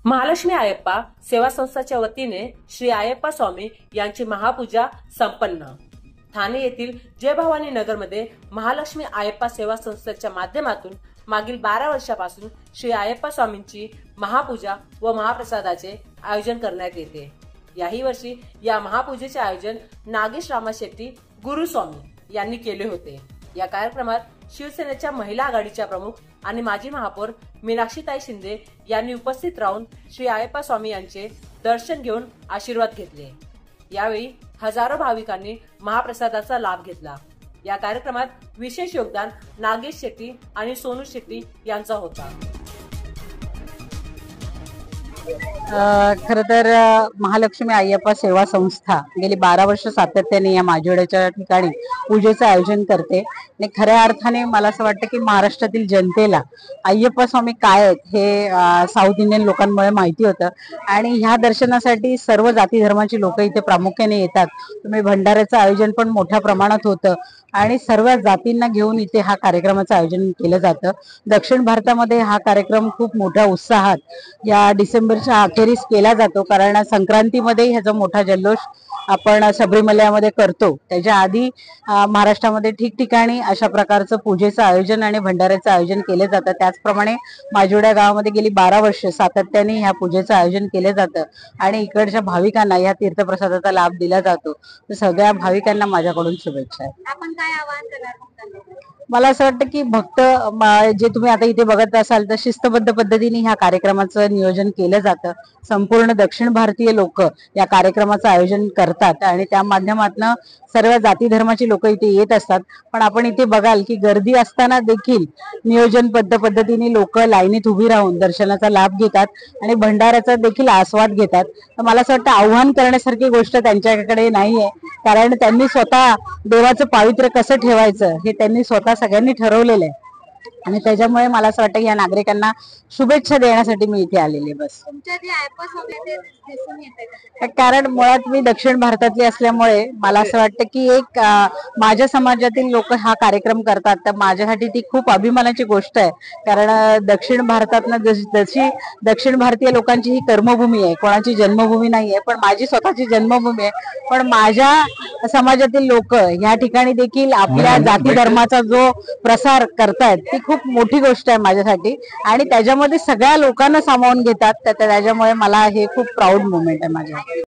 महालक्ष्मी अय्यप्पा सेवा संस्थाच्या वतीने श्री अय्यप्पा स्वामी यांची महापूजा संपन्न। ठाणे येथील जय भवानी नगरमध्ये महालक्ष्मी अय्यप्पा सेवा संस्थेच्या माध्यमातून मागील 12 वर्षापासून श्री अय्यप्पा स्वामींची महापूजा व महाप्रसादाचे आयोजन करण्यात येते। याही वर्षी या महापूजेचे आयोजन नागेश रामाशेट्टी गुरुस्वामी यांनी केले होते। या कार्यक्रमात शिवसेनेच्या महिला आघाडीच्या प्रमुख आणि माजी महापौर मीनाक्षीताई शिंदे यांनी उपस्थित राहून श्री अय्यप्पा स्वामी यांचे दर्शन घेऊन आशीर्वाद घेतले। यावेळी हजारो भाविकांनी महाप्रसादाचा लाभ घेतला। या कार्यक्रमात विशेष योगदान नागेश शेट्टी आणि सोनू शेट्टी यांचा होता। खरं तर महालक्ष्मी अय्यप्पा सेवा संस्था गेली 12 वर्ष सातत्याने या माजिवड्याच्या ठिकाणी पूजेचं आयोजन करते आणि खऱ्या अर्थाने मला असं वाटतं की महाराष्ट्रातील जनतेला अय्यप्पा स्वामी काय आहेत हे साऊथ इंडियन लोकांमुळे माहिती होतं आणि ह्या दर्शनासाठी सर्व जाती धर्माची लोक इथे प्रामुख्याने येतात। तुम्ही भंडाऱ्याचं आयोजन पण मोठ्या प्रमाणात होतं आणि सर्व जातींना घेऊन इथे हा कार्यक्रमाचं आयोजन केलं जातं। दक्षिण भारतामध्ये हा कार्यक्रम खूप मोठ्या उत्साहात या डिसेंबरच्या अखेरीस केला जातो, कारण संक्रांतीमध्ये ह्याचा मोठा जल्लोष आपण सबरीमल्यामध्ये करतो। त्याच्या आधी महाराष्ट्रामध्ये ठिकठिकाणी अशा प्रकारचं पूजेचं आयोजन आणि भंडाऱ्याचं आयोजन केलं जातं। त्याचप्रमाणे माजिवडा गावामध्ये गेली 12 वर्ष सातत्याने ह्या पूजेचं आयोजन केलं जातं आणि इकडच्या भाविकांना या तीर्थप्रसादाचा लाभ दिला जातो। तर सगळ्या भाविकांना माझ्याकडून शुभेच्छा आहेत। आपण काय आवाहन करणार? मला असं वाटतं की भक्त जे तुम्ही आता इथे बघत असाल तर शिस्तबद्ध पद्धतीने ह्या कार्यक्रमाचं नियोजन केलं जातं। संपूर्ण दक्षिण भारतीय लोक या कार्यक्रमाचं आयोजन करतात आणि त्या माध्यमातून सर्व जाती धर्माची लोक इथे येत असतात। पण आपण इथे बघाल की गर्दी असताना देखील नियोजनबद्ध पद्धतीने लोक लाईनीत उभी राहून दर्शनाचा लाभ घेतात आणि भंडाऱ्याचा देखील आस्वाद घेतात। तर मला असं वाटतं आव्हान करण्यासारखी गोष्ट त्यांच्याकडे नाहीये, कारण त्यांनी स्वतः देवाचं पावित्र्य कसं ठेवायचं हे त्यांनी स्वतः सगळ्यांनी ठरवलेलं आहे आणि त्याच्यामुळे मला असं वाटतं की या नागरिकांना शुभेच्छा देण्यासाठी मी इथे आलेले बस। तुमच्या जे अय्यप्पा स्वामी ते दिसून येते कारण मुळात मी दक्षिण भारतातली असल्यामुळे मला असं वाटतं की एक माझ्या समाजातील लोक हा कार्यक्रम करतात, तर माझ्यासाठी ती खूप अभिमानाची गोष्ट आहे। कारण दक्षिण भारतातनं जशी दक्षिण भारतीय लोकांची ही कर्मभूमी आहे, कोणाची जन्मभूमी नाहीये, पण माझी स्वतःची जन्मभूमी आहे। पण माझ्या समाजातील लोक या ठिकाणी देखील आपल्या जाती धर्माचा जो प्रसार करतायत ती खूप मोठी गोष्ट आहे माझ्यासाठी आणि त्याच्यामध्ये सगळ्या लोकांना सामावून घेतात। तर त्याच्यामुळे मला हे खूप प्राऊड मोमेंट आहे माझ्या।